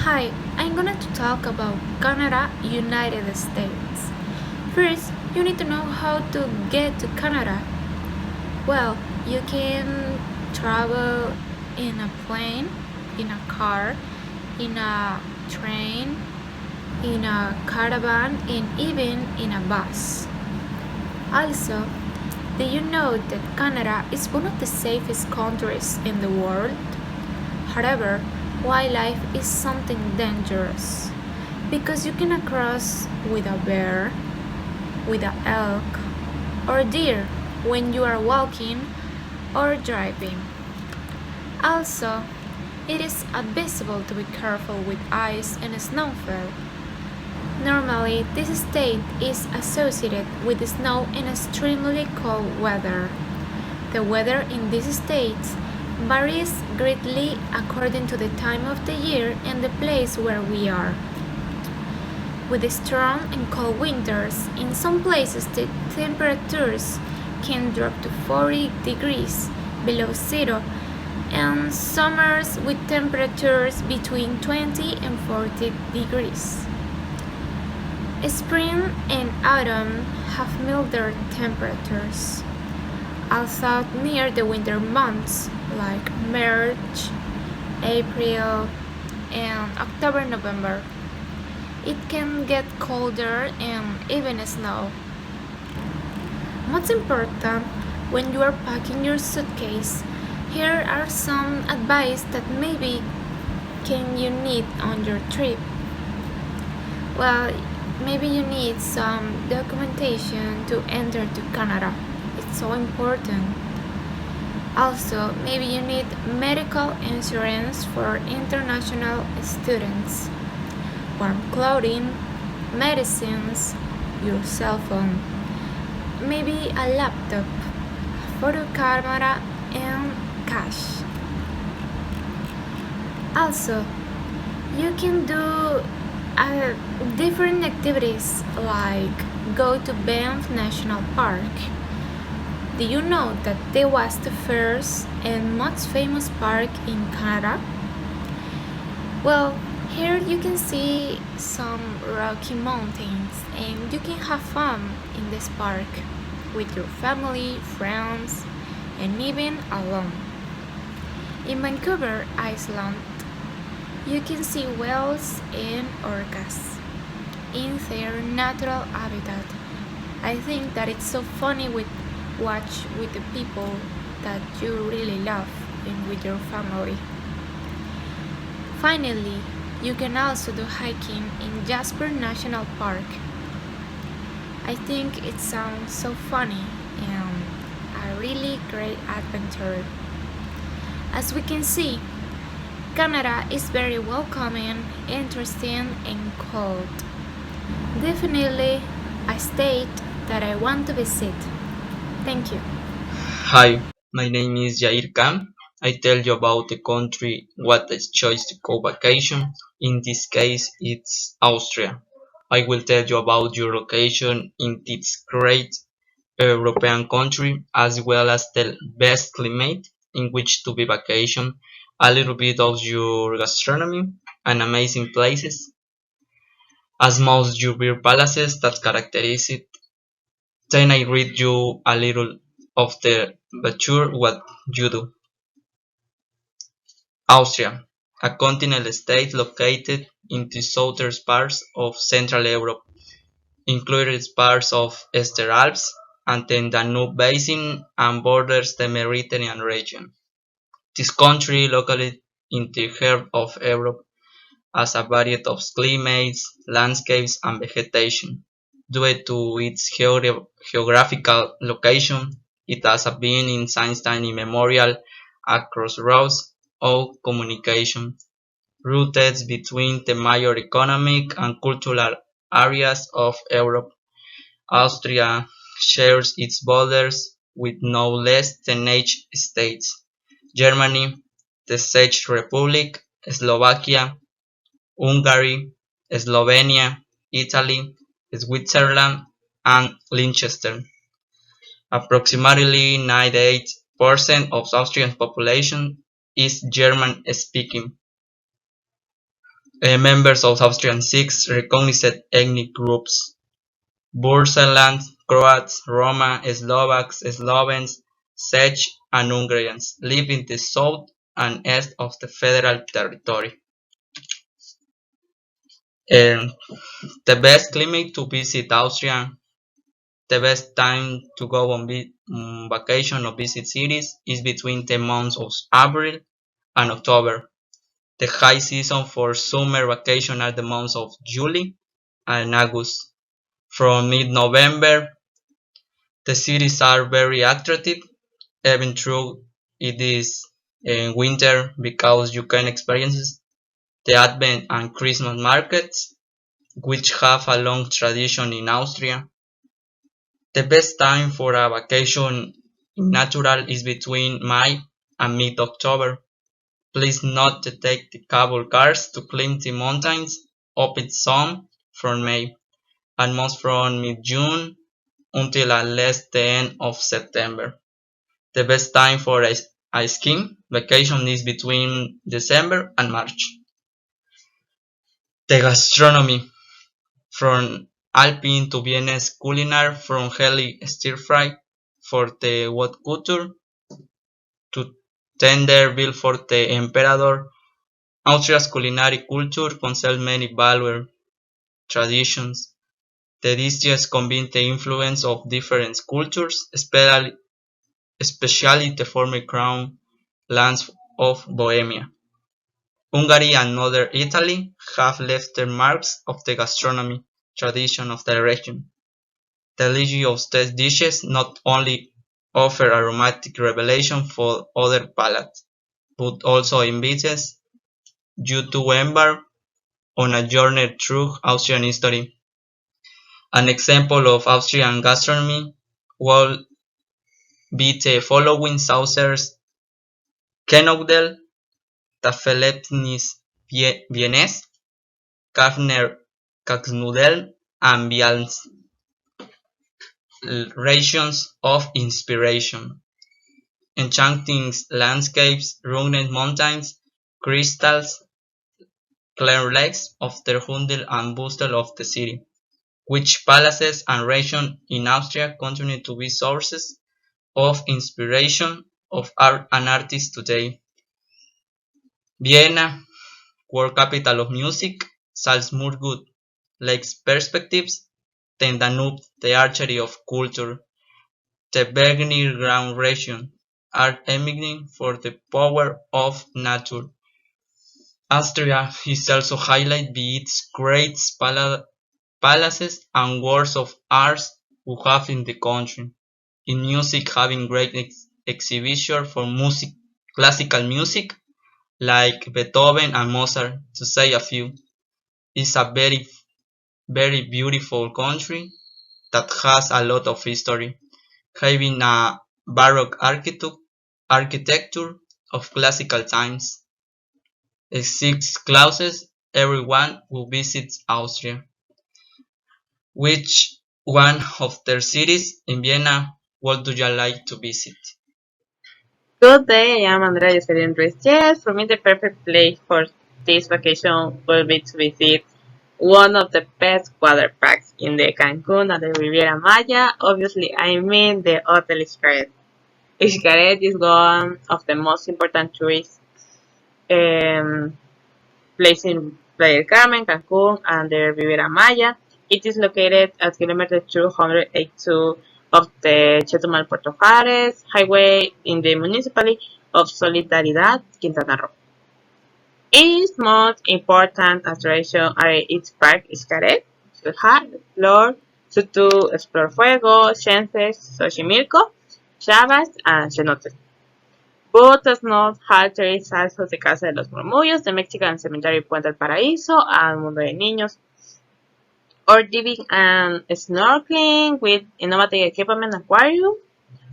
Hi, I'm going to talk about Canada, United States. First, you need to know how to get to Canada. Well, you can travel in a plane, in a car, in a train, in a caravan, and even in a bus. Also, do you know that Canada is one of the safest countries in the world? However, wildlife is something dangerous because you can cross with a bear, with an elk, or deer when you are walking or driving. Also, it is advisable to be careful with ice and snowfall. Normally, this state is associated with snow and extremely cold weather. The weather in these states varies greatly according to the time of the year and the place where we are. With strong and cold winters, in some places the temperatures can drop to 40 degrees below zero, and summers with temperatures between 20 and 40 degrees. Spring and autumn have milder temperatures. Also near the winter months like March, April, and October, November. It can get colder and even snow. Most important, when you are packing your suitcase, here are some advice that maybe can you need on your trip. Well, maybe you need some documentation to enter to Canada. It's so important. Also, maybe you need medical insurance for international students, warm clothing, medicines, your cell phone, maybe a laptop, photo camera, and cash. Also, you can do different activities like go to Banff National Park. Do you know that it was the first and most famous park in Canada? Well, here you can see some rocky mountains and you can have fun in this park with your family, friends, and even alone. In Vancouver Island, you can see whales and orcas in their natural habitat. I think that it's so funny with watch with the people that you really love and with your family. Finally, you can also do hiking in Jasper National Park. I think it sounds so funny and a really great adventure. As we can see, Canada is very welcoming, interesting, and cold. Definitely a state that I want to visit. Thank you. Hi, my name is Jair Khan. I tell you about the country what is choice to go vacation. In this case, it's Austria. I will tell you about your location in this great European country, as well as the best climate in which to be vacation, a little bit of your gastronomy and amazing places, as most your beer palaces that characterize it. Then I read you a little of the brochure what you do. Austria, a continental state located in the southern parts of Central Europe, including parts of Eastern Alps and the Danube Basin and borders the Mediterranean region. This country, located in the heart of Europe, has a variety of climates, landscapes, and vegetation. Due to its geographical location, it has been in since time immemorial a crossroads of communication, routed between the major economic and cultural areas of Europe. Austria shares its borders with no less than eight states: Germany, the Czech Republic, Slovakia, Hungary, Slovenia, Italy, Switzerland, and Liechtenstein. Approximately 98% of Austrian population is German-speaking. Members of Austrian six recognized ethnic groups: Burgenland, Croats, Roma, Slovaks, Slovens, Czech, and Hungarians live in the south and east of the Federal Territory. Um, the best climate to visit Austria, the best time to go on vacation or visit cities is between the months of April and October. The high season for summer vacation are the months of July and August. From mid-November, the cities are very attractive, even though it is winter, because you can experience the Advent and Christmas markets, which have a long tradition in Austria. The best time for a vacation in natural is between May and mid-October. Please note to take the cable cars to climb the mountains up its some from May, and most from mid-June until at least the end of September. The best time for a skiing vacation is between December and March. The gastronomy, from Alpine to Viennese culinar, from Heli stir-fry for the haute couture to tender veal for the emperor. Austria's culinary culture conceals many valued traditions. The dishes combine the influence of different cultures, especially the former crown lands of Bohemia. Hungary and northern Italy have left their marks of the gastronomy tradition of the region. The legacy of these dishes not only offer aromatic revelation for other palates, but also invites you to embark on a journey through Austrian history. An example of Austrian gastronomy would be the following sauces: Knödel, Tafelerlebnis Viennese, Kärntner Kacknudeln, and Bialys. Regions of inspiration: enchanting landscapes, rugged mountains, crystals, clear lakes of the hustle and bustle of the city. Which palaces and regions in Austria continue to be sources of inspiration of art and artists today? Vienna, world capital of music; Salzburg, lakes perspectives; the Danube, the archery of culture; the Bergner Ground region, art emitting for the power of nature. Austria is also highlighted by its great palaces and works of art we have in the country. In music, having great exhibition for classical music, like Beethoven and Mozart, to say a few. It's a very beautiful country that has a lot of history, having a baroque architecture of classical times. Six clauses everyone who visits Austria. Which one of their cities in Vienna would you like to visit? Good day, I am Andrea Ruiz. Yes, for me the perfect place for this vacation will be to visit one of the best water parks in the Cancun and the Riviera Maya. Obviously, I mean the Hotel Xcaret. Xcaret is one of the most important tourist um, places in Playa del Carmen, Cancun, and the Riviera Maya. It is located at kilometer 282 of the Chetumal Puerto Juarez highway in the municipality of Solidaridad, Quintana Roo. Its most important attraction are its park Xcaret, Flor, Sutu, Explore Fuego, Chences, Xochimilco, Chavas, and Cenotes. But does not alter is also the Casa de los Murmullos, the Mexican Cemetery Puente del Paraíso, and Mundo de Niños, or diving and snorkeling with innovative equipment aquarium,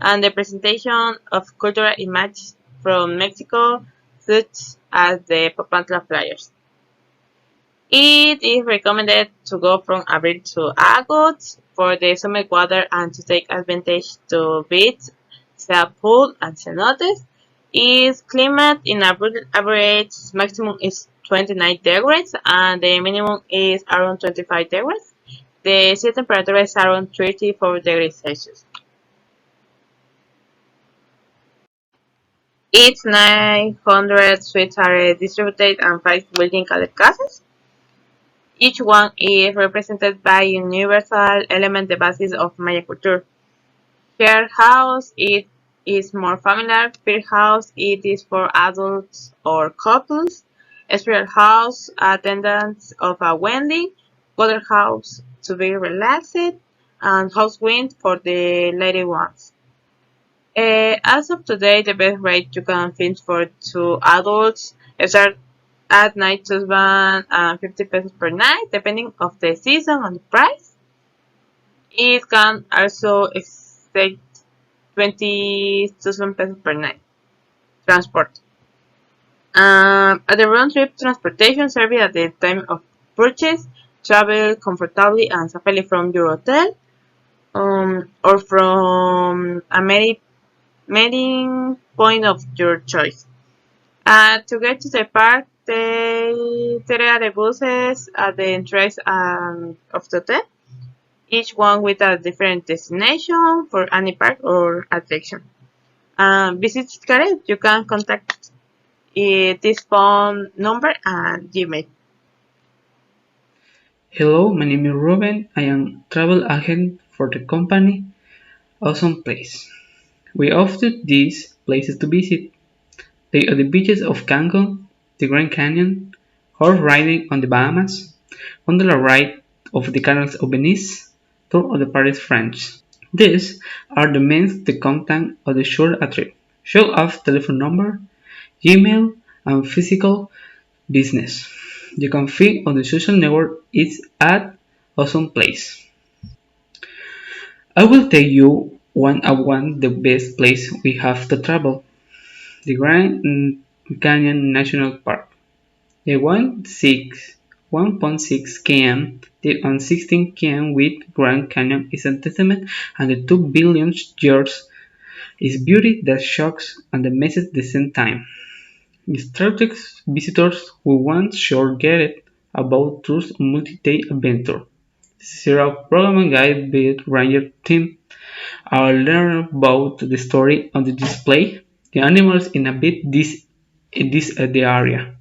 and the presentation of cultural images from Mexico, such as the Papantla flyers. It is recommended to go from April to August for the summer weather and to take advantage to beach, sea pool, and cenotes. Its climate in average maximum is 29 degrees and the minimum is around 25 degrees. The sea temperature is around 34 degrees Celsius. Its 900 suites are distributed and 5 building classes. Each one is represented by a universal element, the basis of Maya culture. Share house, it is more familiar. Peer house, it is for adults or couples. Spirit house, attendance of a wedding. Water house, to be relaxed. And house wind for the lady ones. As of today, the best rate you can find for two adults start at 9,050 pesos per night, depending of the season and the price. It can also exceed 20,000 pesos per night. Transport. At the round trip transportation service at the time of purchase, travel comfortably and safely from your hotel or from a meeting point of your choice. To get to the park, there are the buses at the entrance of the hotel, each one with a different destination for any park or attraction. Visit Xcaret, you can contact this phone number and Gmail. Hello, my name is Ruben. I am travel agent for the company Awesome Place. We offer these places to visit. They are the beaches of Cancun, the Grand Canyon, horse riding on the Bahamas, gondola ride of the canals of Venice, tour of the Paris French. These are the means to contact or the short a trip. Show off telephone number, Gmail, and physical business. You can find on the social network is at Awesome Place. I will tell you one by one the best place we have to travel. The Grand Canyon National Park. The 1.6 km and 16 km width Grand Canyon is a testament and the 2 billion years is beauty that shocks and amazes at the same time. Instructed visitors who once forget about Truth's multi-day adventure. Zero program guide build ranger team are learn about the story on the display, the animals in a bit this the area.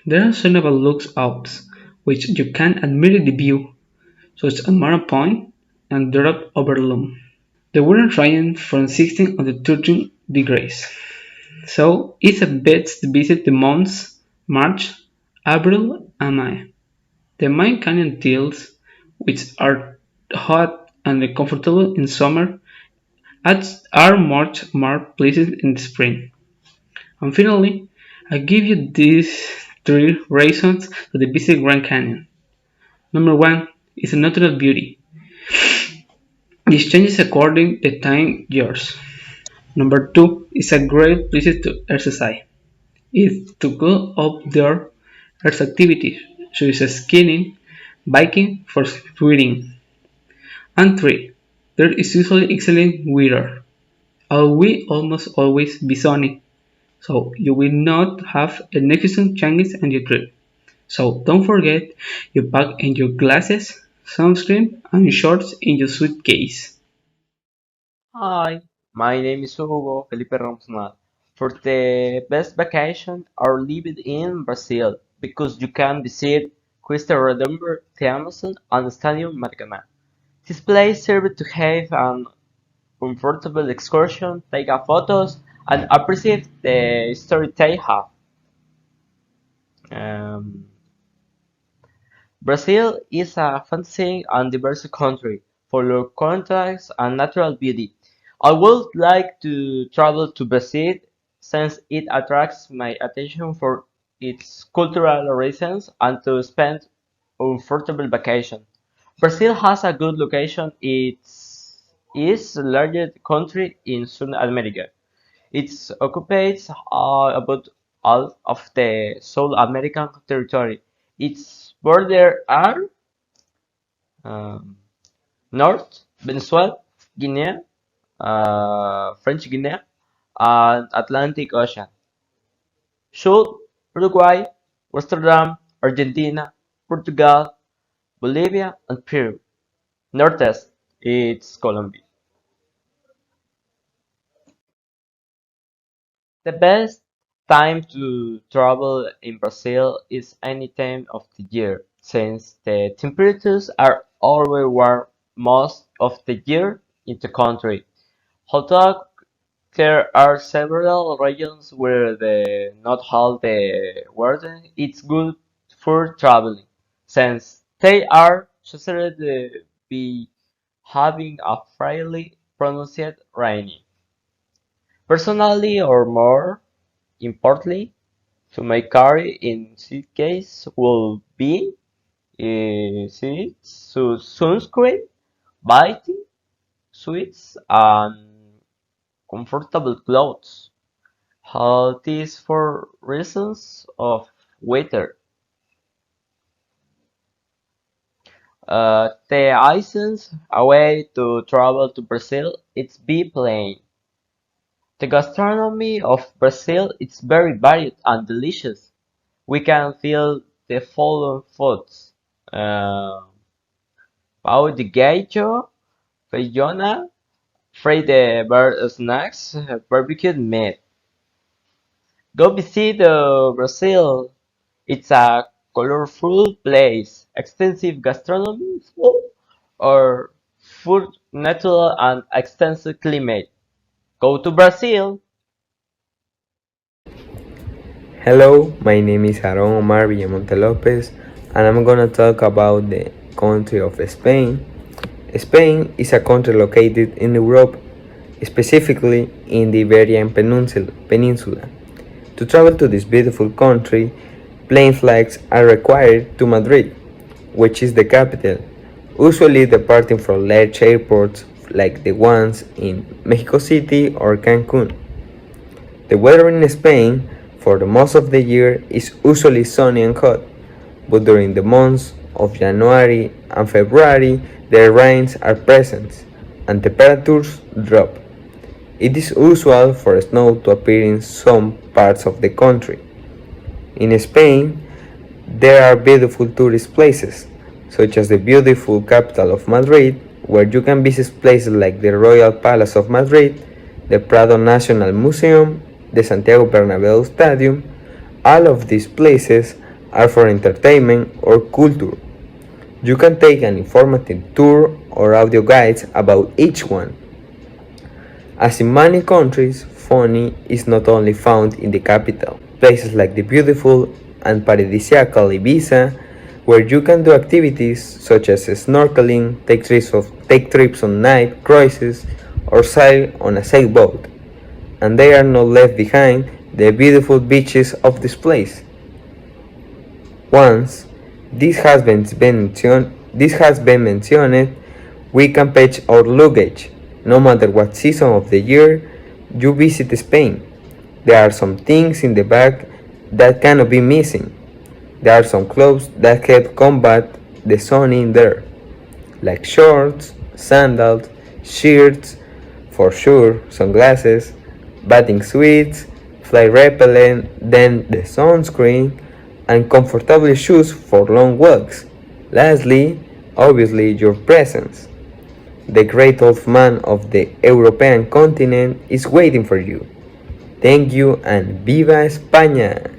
There are several lookouts which you can admire the view, such as Mara Point and Drop Overloom. The weather ranges from 16 to 13 degrees. So it's a best to visit the months March, April, and May. The main canyon hills, which are hot and comfortable in summer, are much more pleasant in the spring. And finally, I give you these three reasons to visit Grand Canyon. Number one is a natural beauty. This changes according to time years. Number two is a great place to exercise. It's to go up there as activities such as skiing, biking, for swimming. And three, there is usually excellent weather. Will almost always be sunny, so you will not have an excellent changes on your trip. So don't forget you pack in your glasses, sunscreen, and shorts in your suitcase. Hi, my name is Hugo Felipe Ramos. For the best vacation or living in Brazil because you can visit Cristo Redentor, the Amazon, and Stadium Maracanã. This place serves to have an comfortable excursion, take a photos, and appreciate the story they have. Um, Brazil is a fantastic and diverse country, full of contrasts and natural beauty. I would like to travel to Brazil since it attracts my attention for its cultural reasons and to spend a comfortable vacation. Brazil has a good location. It is the largest country in South America. It occupies about all of the South American territory. Its borders are um, North, Venezuela, Guinea, French Guinea, and Atlantic Ocean. South, Uruguay, Amsterdam, Argentina, Portugal, Bolivia, and Peru. Northeast, it's Colombia. The best time to travel in Brazil is any time of the year, since the temperatures are always warm most of the year in the country. Although there are several regions where the not all the weather it's good for traveling, since they are considered to be having a fairly pronounced rainy. Personally, or more importantly, to my carry in this case will be sunscreen, biting, sweets, and comfortable clothes. All this for reasons of weather. The essence a way to travel to Brazil it's be plain. The gastronomy of Brazil is very varied and delicious. We can feel the following foods: uh, pão de queijo, feijona, fried bird snacks, barbecued meat. Go visit Brazil. It's a colorful place, extensive gastronomy, food, or food natural and extensive climate. Go to Brazil. Hello, my name is Aarón Villamonte Lopez, and I'm gonna talk about the country of Spain. Spain is a country located in Europe, specifically in the Iberian Peninsula. To travel to this beautiful country, plane flights are required to Madrid, which is the capital, usually departing from large airports like the ones in Mexico City or Cancun. The weather in Spain for the most of the year is usually sunny and hot, but during the months of January and February the rains are present and temperatures drop. It is usual for snow to appear in some parts of the country. In Spain, there are beautiful tourist places, such as the beautiful capital of Madrid, where you can visit places like the Royal Palace of Madrid, the Prado National Museum, the Santiago Bernabeu Stadium. All of these places are for entertainment or culture. You can take an informative tour or audio guides about each one. As in many countries, funny is not only found in the capital. Places like the beautiful and paradisiacal Ibiza, where you can do activities such as snorkeling, take trips on night cruises, or sail on a sailboat. And they are not left behind the beautiful beaches of this place. Once this has been mentioned, we can pack our luggage, no matter what season of the year you visit Spain. There are some things in the bag that cannot be missing. There are some clothes that help combat the sun in there, like shorts, sandals, shirts, for sure, sunglasses, bathing suits, fly repellent, then the sunscreen, and comfortable shoes for long walks. Lastly, obviously, your presence. The great old man of the European continent is waiting for you. Thank you and viva España!